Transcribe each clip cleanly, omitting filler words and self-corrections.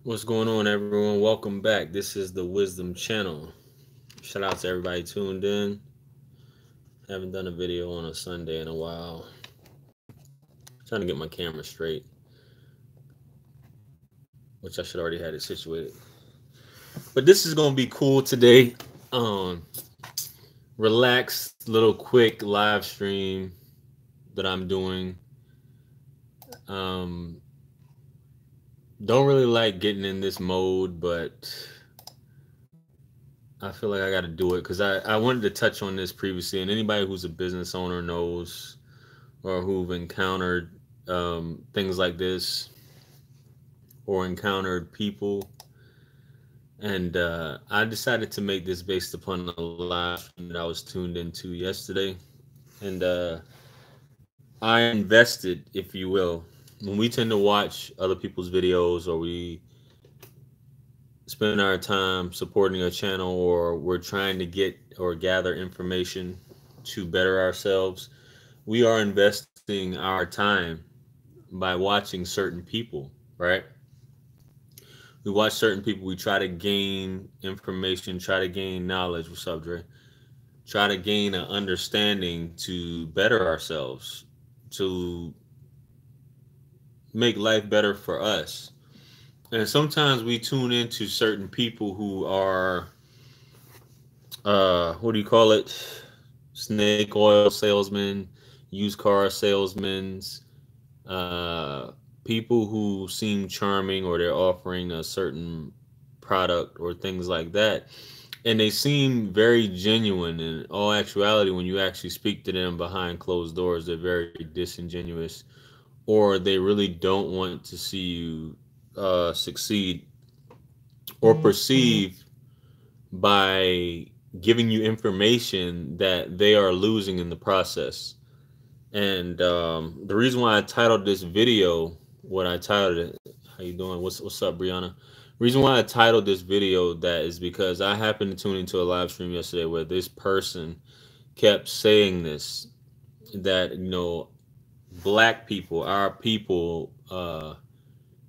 What's going on, everyone? Welcome back. This is the Wisdom Channel. Shout out to everybody tuned in. Haven't done a video on a Sunday in a while. Trying to get my camera straight, which I should already had it situated. But this is gonna be cool today. Relaxed, little quick live stream that I'm doing. Um, don't really like getting in this mode, but I feel like I got to do it because I wanted to touch on this previously, and anybody who's a business owner knows or who've encountered things like this or encountered people. And I decided to make this based upon the live stream that I was tuned into yesterday. And I invested, if you will. When we tend to watch other people's videos or we spend our time supporting a channel or we're trying to get or gather information to better ourselves, we are investing our time by watching certain people, right? We watch certain people, we try to gain information, try to gain knowledge. What's up, Dre? Try to gain an understanding to better ourselves, to make life better for us. And sometimes we tune into certain people who are, what do you call it? Snake oil salesmen, used car salesmen, uh, people who seem charming or they're offering a certain product or things like that. And they seem very genuine. In all actuality, when you actually speak to them behind closed doors, they're very disingenuous or they really don't want to see you succeed or perceive by giving you information that they are losing in the process. And the reason why I titled this video what I titled it, how you doing? What's up, Brianna? Reason why I titled this video that is because I happened to tune into a live stream yesterday where this person kept saying this that black people, our people,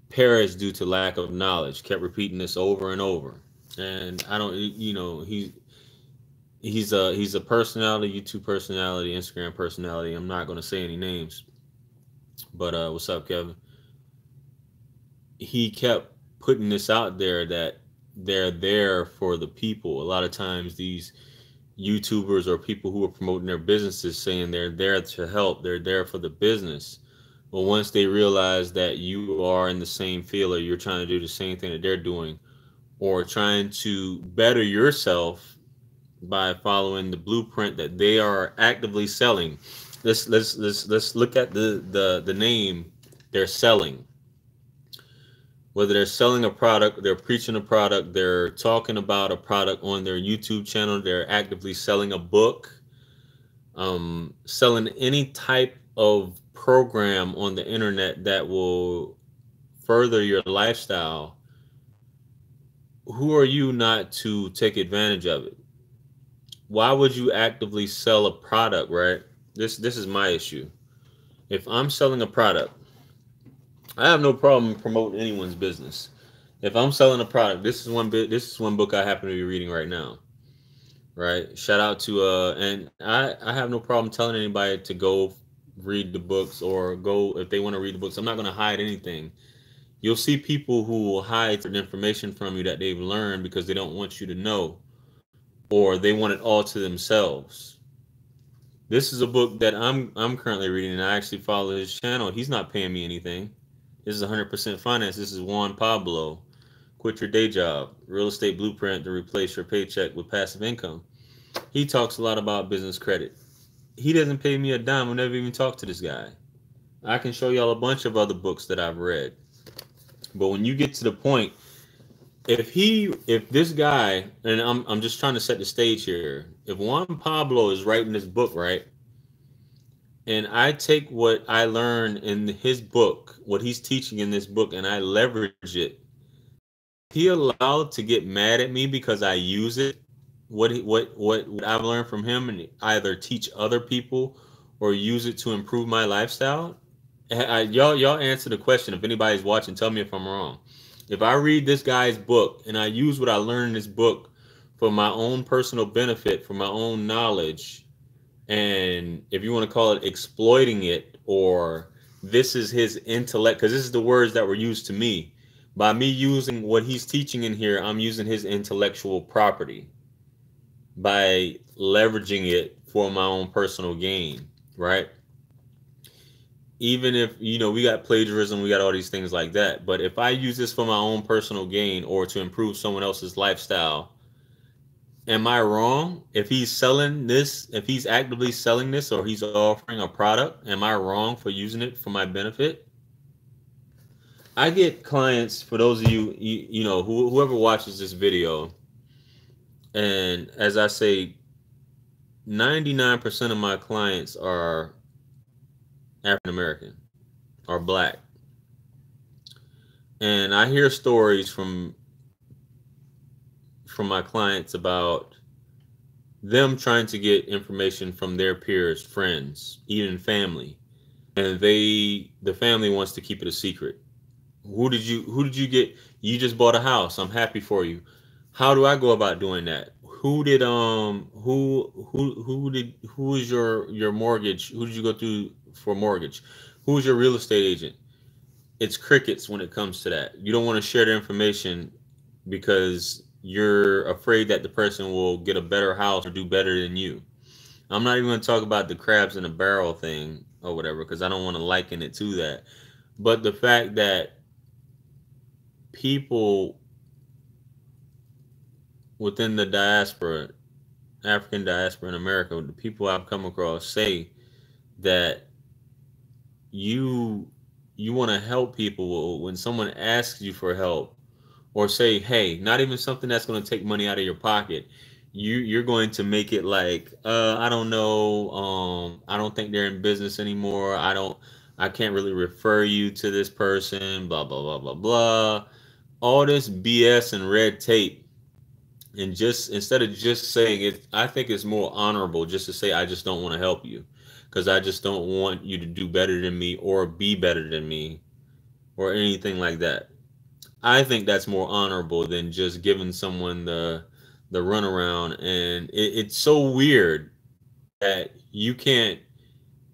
perish due to lack of knowledge. Kept repeating this over and over, and I don't, he's a personality, YouTube personality, Instagram personality. I'm not going to say any names, but what's up, Kevin? He kept putting this out there that they're there for the people. A lot of times, these YouTubers or people who are promoting their businesses saying they're there to help, they're there for the business. But once they realize that you are in the same field or you're trying to do the same thing that they're doing, or trying to better yourself by following the blueprint that they are actively selling. Let's look at the name they're selling. Whether they're selling a product, they're preaching a product, they're talking about a product on their YouTube channel, they're actively selling a book, selling any type of program on the internet that will further your lifestyle. Who are you not to take advantage of it? Why would you actively sell a product, right? This is my issue. If I'm selling a product, I have no problem promoting anyone's business. If I'm selling a product, this is one book I happen to be reading right now. Right? Shout out to and I have no problem telling anybody to go read the books or go if they want to read the books. I'm not going to hide anything. You'll see people who will hide certain information from you that they've learned because they don't want you to know or they want it all to themselves. This is a book that I'm currently reading, and I actually follow his channel. He's not paying me anything. This is 100% finance. This is Juan Pablo. Quit your day job. Real estate blueprint to replace your paycheck with passive income. He talks a lot about business credit. He doesn't pay me a dime. I've never even talked to this guy. I can show y'all a bunch of other books that I've read. But when you get to the point, if this guy, and I'm just trying to set the stage here, if Juan Pablo is writing this book, right, and I take what I learned in his book, what he's teaching in this book, and I leverage it, he allowed to get mad at me because I use it, what I've learned from him, and either teach other people or use it to improve my lifestyle. Y'all answer the question. If anybody's watching, tell me if I'm wrong. If I read this guy's book and I use what I learned in this book for my own personal benefit, for my own knowledge, and if you want to call it exploiting it, or this is his intellect, because this is the words that were used to me. By me using what he's teaching in here, I'm using his intellectual property by leveraging it for my own personal gain, right? Even if, we got plagiarism, we got all these things like that. But if I use this for my own personal gain or to improve someone else's lifestyle, am I wrong? If he's selling this, if he's actively selling this or he's offering a product, am I wrong for using it for my benefit? I get clients, for those of whoever watches this video, and as I say, 99% of my clients are African American or black. And I hear stories from my clients about them trying to get information from their peers, friends, even family. And the family wants to keep it a secret. Who did you get? You just bought a house. I'm happy for you. How do I go about doing that? Who is your mortgage? Who did you go through for mortgage? Who's your real estate agent? It's crickets when it comes to that. You don't want to share the information because you're afraid that the person will get a better house or do better than you. I'm not even going to talk about the crabs in a barrel thing or whatever, because I don't want to liken it to that. But the fact that people within the diaspora, African diaspora in America, the people I've come across say that you want to help people when someone asks you for help, or say, hey, not even something that's going to take money out of your pocket. You're going to make it like, I don't know, I don't think they're in business anymore. I can't really refer you to this person, blah, blah, blah, blah, blah. All this BS and red tape. And just instead of just saying it, I think it's more honorable just to say, I just don't want to help you because I just don't want you to do better than me or be better than me or anything like that. I think that's more honorable than just giving someone the runaround. And it's so weird that you can't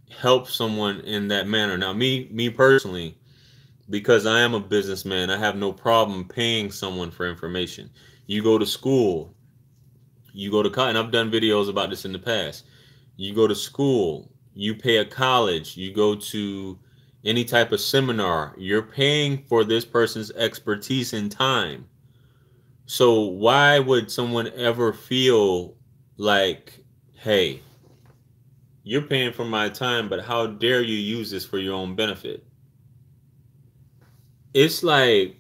help someone in that manner. Now, me personally, because I am a businessman, I have no problem paying someone for information. You go to school, you go to college, and I've done videos about this in the past. You go to school, you pay a college, you go to any type of seminar, you're paying for this person's expertise and time. So why would someone ever feel like, hey, you're paying for my time, but how dare you use this for your own benefit? It's like,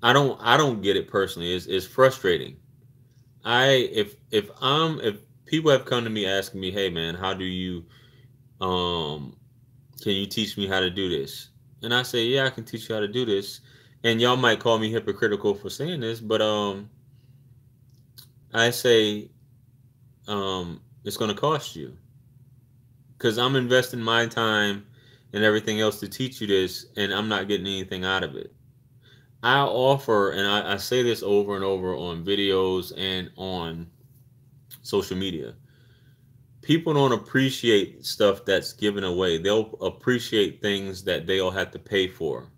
I don't get it personally. It's frustrating. If people have come to me asking me, hey man, how do you can you teach me how to do this? And I say, yeah, I can teach you how to do this. And y'all might call me hypocritical for saying this, but I say it's going to cost you, because I'm investing my time and everything else to teach you this, and I'm not getting anything out of it. I offer, and I say this over and over on videos and on social media. People don't appreciate stuff that's given away. They'll appreciate things that they'll have to pay for.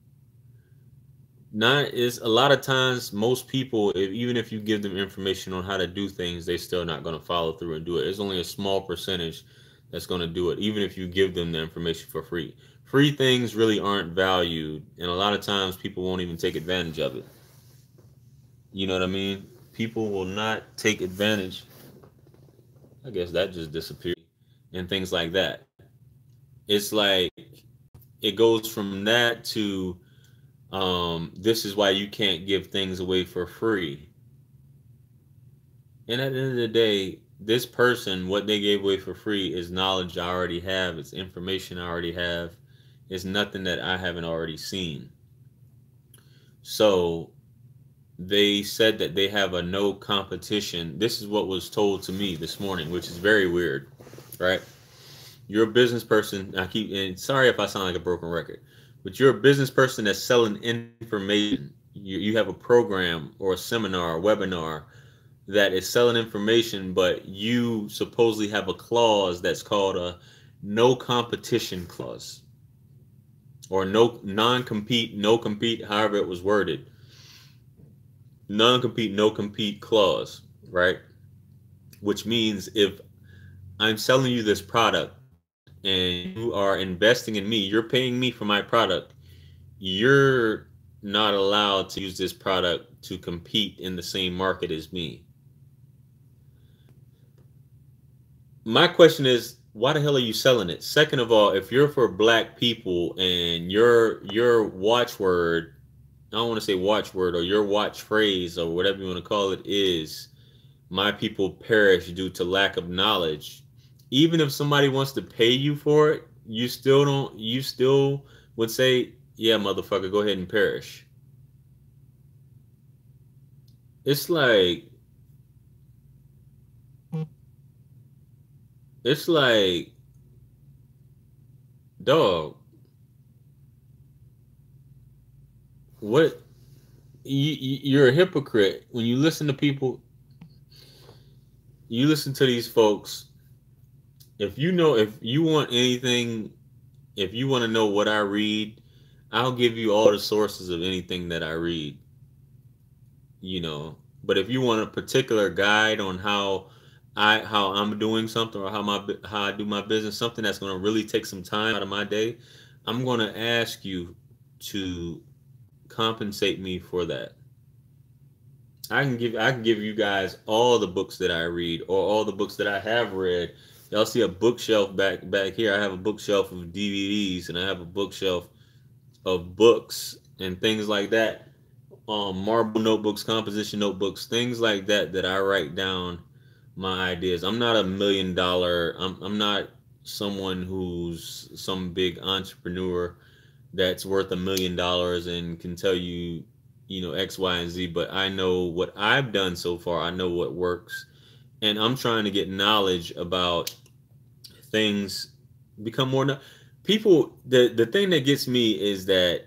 Not is a lot of times most people, even if you give them information on how to do things, they still not going to follow through and do it. It's only a small percentage that's going to do it, even if you give them the information for free. Free things really aren't valued, and a lot of times people won't even take advantage of it. You know what I mean? People will not take advantage. I guess that just disappeared. And things like that. It's like it goes from that to this is why you can't give things away for free. And at the end of the day, this person, what they gave away for free is knowledge I already have. It's information I already have. It's nothing that I haven't already seen. So they said that they have a no competition. This is what was told to me this morning, which is very weird, right? You're a business person. And sorry if I sound like a broken record, But you're a business person that's selling information. You have a program or a seminar or webinar that is selling information, but you supposedly have a clause that's called a no competition clause, or no non-compete, no compete, however it was worded. Non-compete, no compete clause, right? Which means if I'm selling you this product and you are investing in me, you're paying me for my product, you're not allowed to use this product to compete in the same market as me. My question is, why the hell are you selling it? Second of all, if you're for black people and your watchword, I don't want to say watchword, or your watch phrase or whatever you want to call it is, my people perish due to lack of knowledge. Even if somebody wants to pay you for it, you still would say, yeah, motherfucker, go ahead and perish. It's like it's like dog, what you're a hypocrite when you listen to people. You listen to these folks. If you want anything, if you want to know what I read, I'll give you all the sources of anything that I read. You know, but if you want a particular guide on how I'm doing something, or how I do my business, something that's going to really take some time out of my day, I'm going to ask you to compensate me for that. I can give you guys all the books that I read, or all the books that I have read. Y'all see a bookshelf back here. I have a bookshelf of DVDs, and I have a bookshelf of books and things like that. Marble notebooks, composition notebooks, things like that that I write down my ideas. I'm not a million dollar. I'm not someone who's some big entrepreneur that's worth $1 million and can tell you, you know, X, Y, and Z. But I know what I've done so far. I know what works, and I'm trying to get knowledge about things. Become more. People. The thing that gets me is that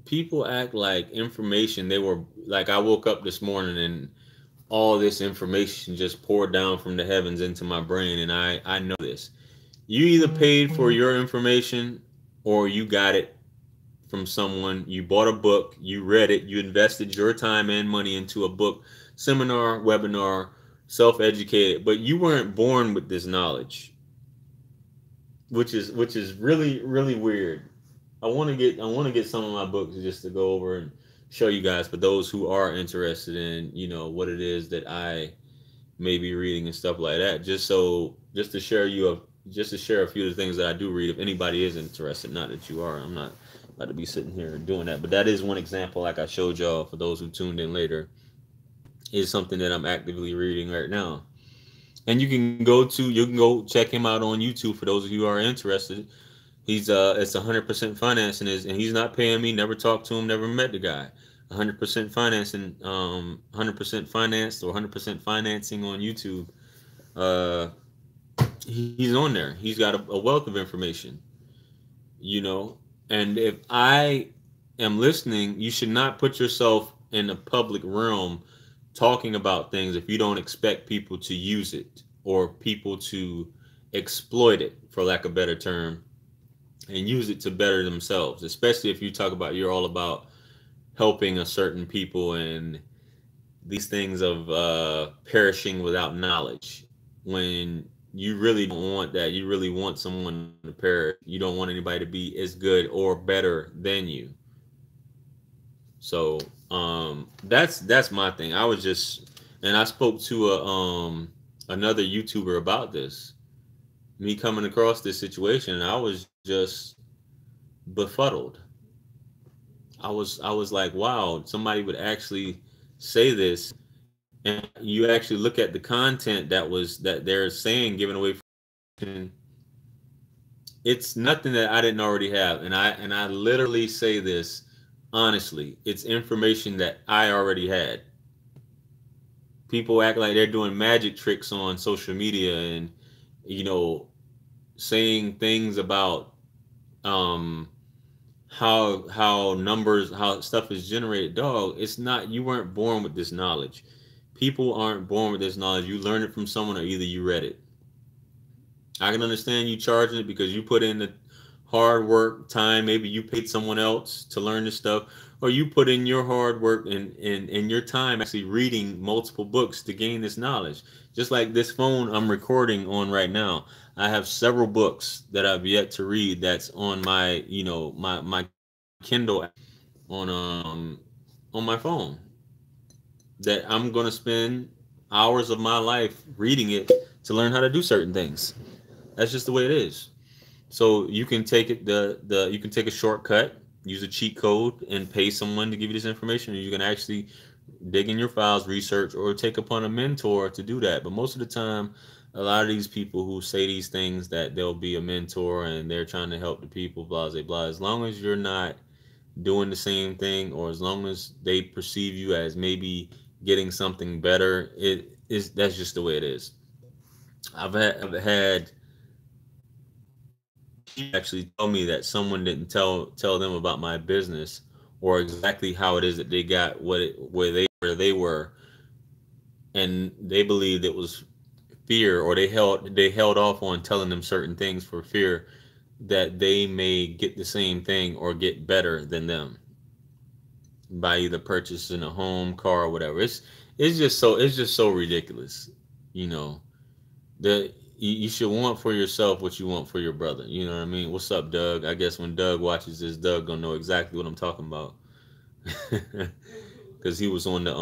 people act like information. They were like, I woke up this morning and all this information just poured down from the heavens into my brain, and I know this. You either paid for your information or you got it from someone. You bought a book, you read it, you invested your time and money into a book, seminar, webinar, self-educated, but you weren't born with this knowledge, which is really weird. I want to get some of my books just to go over and show you guys, for those who are interested in, you know, what it is that I may be reading and stuff like that, just to share just to share a few of the things that I do read, if anybody is interested. Not that you are. I'm not about to be sitting here doing that, but that is one example, like I showed y'all, for those who tuned in later, is something that I'm actively reading right now. And you can go check him out on YouTube for those of you who are interested. He's it's 100% financing, and he's not paying me. Never talked to him. Never met the guy. 100% financing, 100% financed, or 100% financing on YouTube. Uh, he's on there. He's got a wealth of information, you know. And if I am listening, you should not put yourself in the public realm talking about things if you don't expect people to use it, or people to exploit it, for lack of a better term, and use it to better themselves. Especially if you talk about, you're all about helping a certain people, and these things of perishing without knowledge. When you really don't want that, you really want someone to perish. You don't want anybody to be as good or better than you. So that's my thing. I was just, and I spoke to another YouTuber about this, me coming across this situation, and I was just befuddled. I was like, wow, somebody would actually say this, and you actually look at the content that they're saying, giving away. It's nothing that I didn't already have, and I literally say this honestly. It's information that I already had. People act like they're doing magic tricks on social media, and, you know, saying things about um how stuff is generated. Dog, it's not, you weren't born with this knowledge. People aren't born with this knowledge. You learn it from someone, or either you read it. I can understand you charging it because you put in the hard work, time. Maybe you paid someone else to learn this stuff, or you put in your hard work and your time actually reading multiple books to gain this knowledge. Just like this phone I'm recording on right now, I have several books that I've yet to read. That's on my, my Kindle on on my phone, that I'm gonna spend hours of my life reading it to learn how to do certain things. That's just the way it is. So you can take it the you can take a shortcut, use a cheat code, and pay someone to give you this information, or you can actually dig in your files, research, or take upon a mentor to do that. But most of the time, a lot of these people who say these things that they'll be a mentor and they're trying to help the people, blah blah blah. As long as you're not doing the same thing, or as long as they perceive you as maybe getting something better, it is, that's just the way it is. I've had people actually tell me that someone didn't tell them about my business, or exactly how it is that they got where they were, and they believed it was fear, or they held off on telling them certain things for fear that they may get the same thing or get better than them by either purchasing a home, car, or whatever. It's just so ridiculous. You know, that you should want for yourself what you want for your brother. You know what I mean? What's up, Doug? I guess when Doug watches this, Doug gonna know exactly what I'm talking about. Because he was on that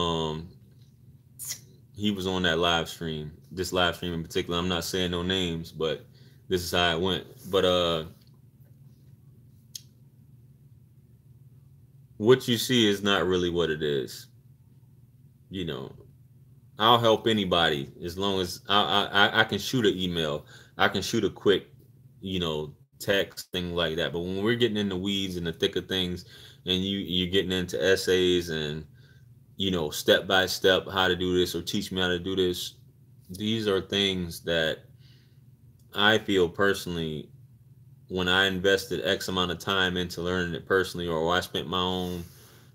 live stream. This live stream in particular. I'm not saying no names, but this is how it went. But what you see is not really what it is. You know, I'll help anybody as long as I can shoot an email. I can shoot a quick, text thing like that. But when we're getting in the weeds and the thick of things, and you're getting into essays and step by step how to do this, or teach me how to do this, these are things that I feel personally, when I invested X amount of time into learning it personally, or I spent my own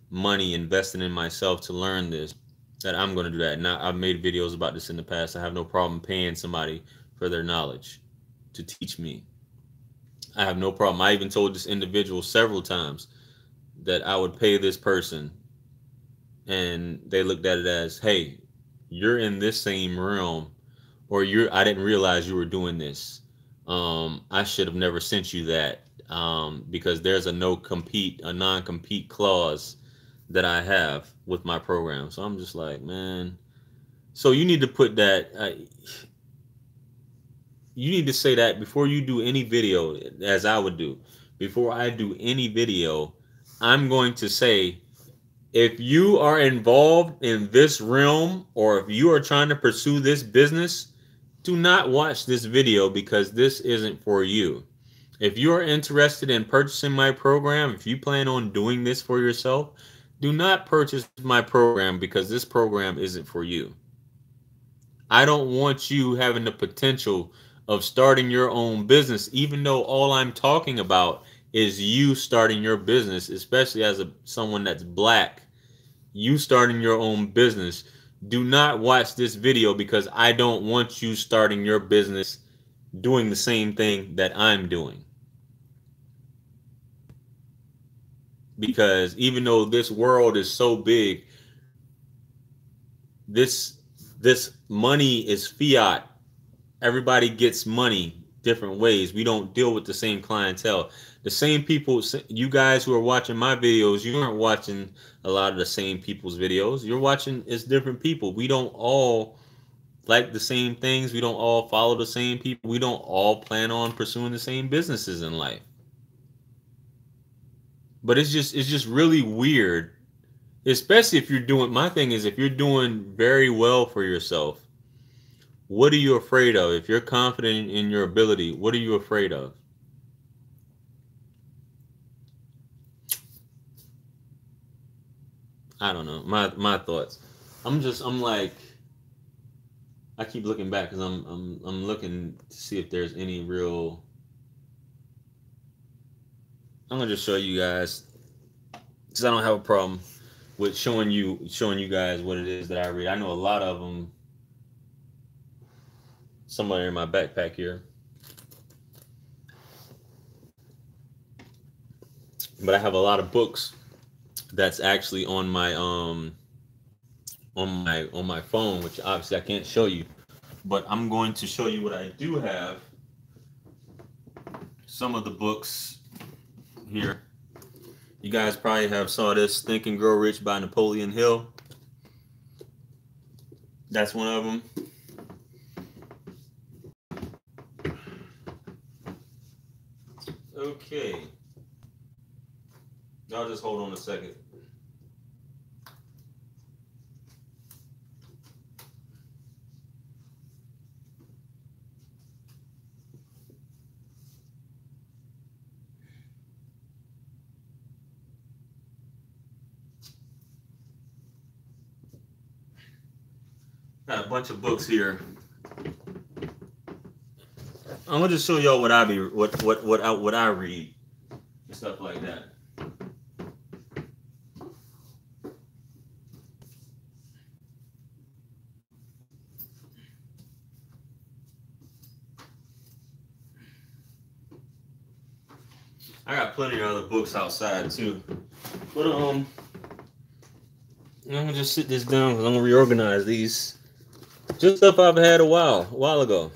money investing in myself to learn this, that I'm going to do that. Now, I've made videos about this in the past. I have no problem paying somebody for their knowledge to teach me. I have no problem. I even told this individual several times that I would pay this person, and they looked at it as, hey, you're in this same realm, or I didn't realize you were doing this. I should have never sent you that, because there's a non-compete clause that I have with my program. So I'm just like, man. So you need to put that. You need to say that before you do any video, as I would do. Before I do any video, I'm going to say, if you are involved in this realm, or if you are trying to pursue this business, do not watch this video, because this isn't for you. If you are interested in purchasing my program, if you plan on doing this for yourself, do not purchase my program, because this program isn't for you. I don't want you having the potential of starting your own business, even though all I'm talking about is you starting your business, especially as someone that's black. You starting your own business. Do not watch this video, because I don't want you starting your business doing the same thing that I'm doing. Because even though this world is so big, this this money is fiat. Everybody gets money different ways. We don't deal with the same clientele. The same people, you guys who are watching my videos, you aren't watching a lot of the same people's videos. You're watching, it's different people. We don't all like the same things. We don't all follow the same people. We don't all plan on pursuing the same businesses in life. But it's just really weird, especially if you're doing, my thing is, if you're doing very well for yourself, what are you afraid of? If you're confident in your ability, what are you afraid of? I don't know. My thoughts. I'm like, I keep looking back, because I'm looking to see if there's any real I'm gonna just show you guys because I don't have a problem with showing you guys what it is that I read. I know a lot of them somewhere in my backpack here, but I have a lot of books that's actually on my phone, which obviously I can't show you. But I'm going to show you what I do have. Some of the books here. You guys probably have saw this Think and Grow Rich by Napoleon Hill. That's one of them. Okay. Y'all just hold on a second. Got a bunch of books here. I'm gonna just show y'all what I read and stuff like that. I got plenty of other books outside too, but I'm gonna just sit this down because I'm gonna reorganize these. Just stuff I've had a while ago.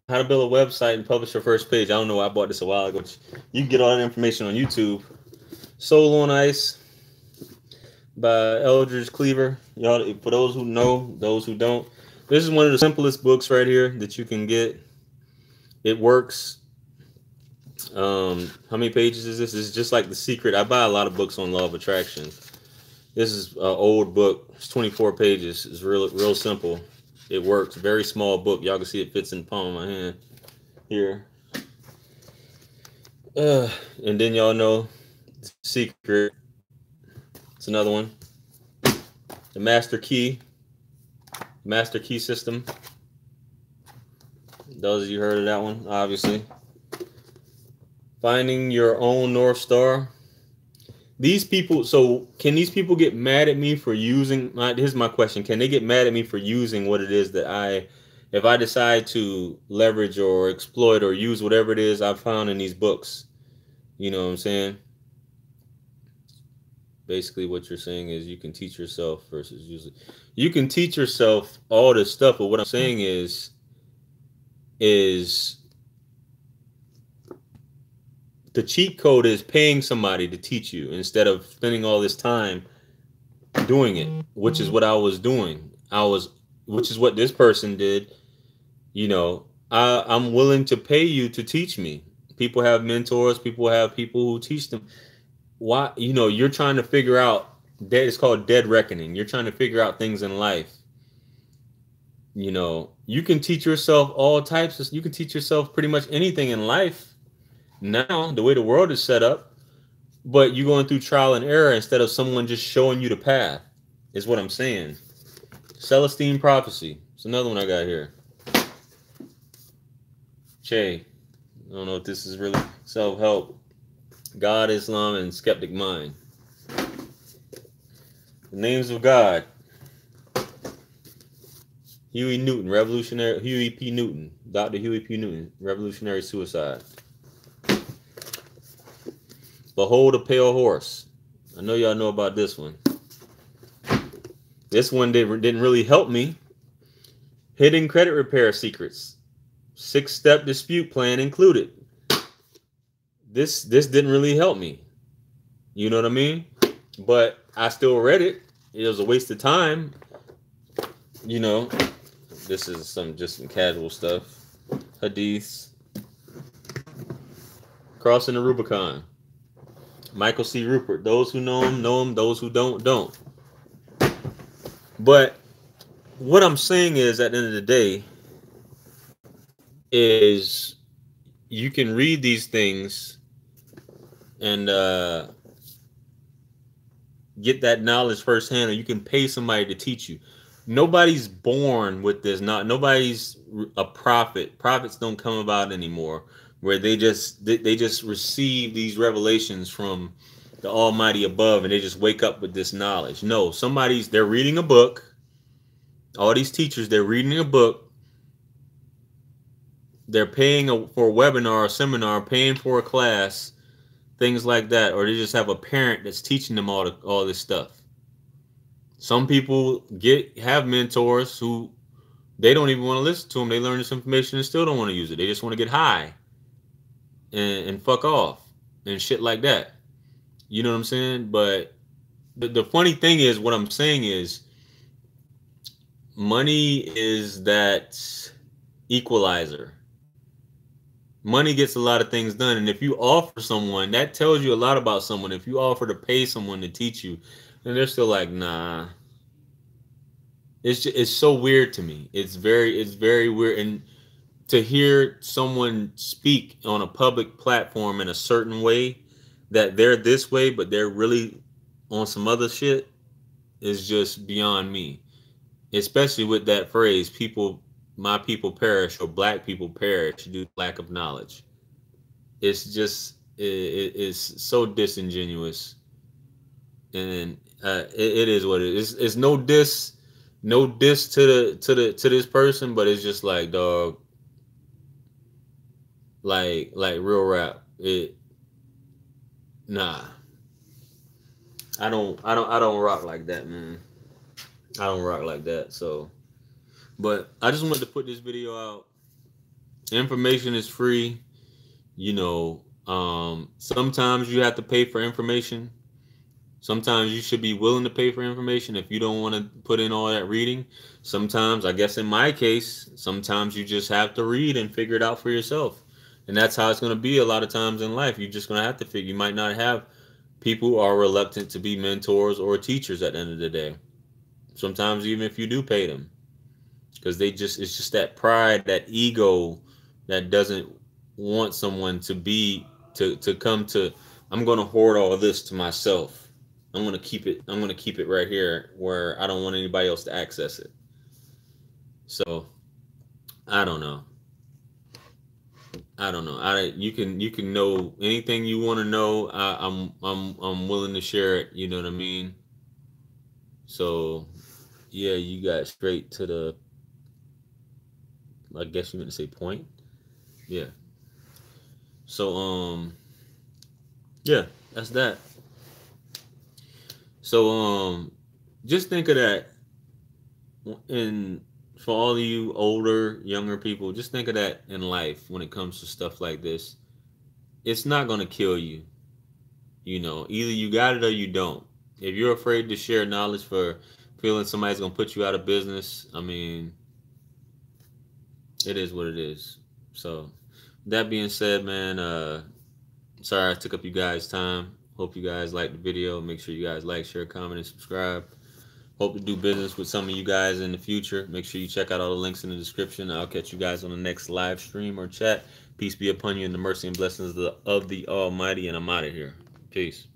How to build a website and publish your first page. I don't know why I bought this a while ago. You can get all that information on YouTube. Soul on Ice by Eldridge Cleaver. Y'all, for those who know, those who don't, this is one of the simplest books right here that you can get. It works. How many pages is this? This is just like The Secret. I buy a lot of books on law of attraction. This is an old book. It's 24 pages. It's real simple. It works. Very small book. Y'all can see it fits in the palm of my hand here. And then y'all know The Secret. It's another one. The Master Key System. Those of you heard of that one, obviously. Finding Your Own North Star. These people, so can these people get mad at me for using, here's my question, can they get mad at me for using what it is that if I decide to leverage or exploit or use whatever it is I've found in these books? You know what I'm saying? Basically what you're saying is you can teach yourself versus using. You can teach yourself all this stuff, but what I'm saying is the cheat code is paying somebody to teach you instead of spending all this time doing it, which is what I was doing. Which is what this person did. You know, I'm willing to pay you to teach me. People have mentors. People have people who teach them. Why? You know, you're trying to figure out that it's called dead reckoning. You're trying to figure out things in life. You know, you can teach yourself all types of, you can teach yourself pretty much anything in life now, the way the world is set up, but you're going through trial and error instead of someone just showing you the path, is what I'm saying. Celestine Prophecy. It's another one I got here. Che. I don't know if this is really self-help. God, Islam, and Skeptic Mind. The Names of God. Huey P. Newton. Dr. Huey P. Newton. Revolutionary Suicide. Behold a Pale Horse. I know y'all know about this one. This one didn't really help me. Hidden Credit Repair Secrets. 6-step dispute plan included. This didn't really help me. You know what I mean? But I still read it. It was a waste of time. You know, this is some casual stuff. Hadiths. Crossing the Rubicon. Michael C. Rupert. Those who know him, know him. Those who don't. But what I'm saying is, at the end of the day, is you can read these things and get that knowledge firsthand, or you can pay somebody to teach you. nobody's born with this. Not nobody's a prophet. Prophets don't come about anymore, where they just receive these revelations from the Almighty above, and they just wake up with this knowledge. No, they're reading a book. All these teachers, they're reading a book. They're paying for a webinar, a seminar, paying for a class, things like that, or they just have a parent that's teaching them all this stuff. Some people have mentors who they don't even want to listen to them. They learn this information and still don't want to use it. They just want to get high and fuck off and shit like that. You know what I'm saying? But the funny thing is, what I'm saying is, money is that equalizer. Money gets a lot of things done, and if you offer someone, that tells you a lot about someone. If you offer to pay someone to teach you, and they're still like, nah. It's so weird to me. It's very weird. And to hear someone speak on a public platform in a certain way, that they're this way, but they're really on some other shit, is just beyond me. Especially with that phrase, my people perish, or black people perish due to lack of knowledge. It's just, it's so disingenuous. And it is what it is. It's no diss to this person, but it's just like, dog, like real rap. Nah. I don't rock like that, man. I don't rock like that. So, but I just wanted to put this video out. Information is free. You know, sometimes you have to pay for information. Sometimes you should be willing to pay for information if you don't want to put in all that reading. Sometimes, I guess in my case, sometimes you just have to read and figure it out for yourself. And that's how it's going to be a lot of times in life. You're just going to have to figure. You might not have people who are reluctant to be mentors or teachers at the end of the day. Sometimes even if you do pay them. Because it's just that pride, that ego that doesn't want someone to come to, I'm going to hoard all this to myself. I'm gonna keep it right here where I don't want anybody else to access it. So I don't know. You can know anything you want to know. I'm willing to share it. You know what I mean? So yeah, you got straight to the, I guess you meant to say point. Yeah. So yeah, that's that. So just think of that, and for all of you older, younger people, just think of that in life when it comes to stuff like this. It's not going to kill you. You know, either you got it or you don't. If you're afraid to share knowledge for feeling somebody's going to put you out of business, I mean, it is what it is. So that being said, man, sorry I took up you guys' time. Hope you guys liked the video. Make sure you guys like, share, comment, and subscribe. Hope to do business with some of you guys in the future. Make sure you check out all the links in the description. I'll catch you guys on the next live stream or chat. Peace be upon you, and the mercy and blessings of the Almighty, and I'm out of here. Peace.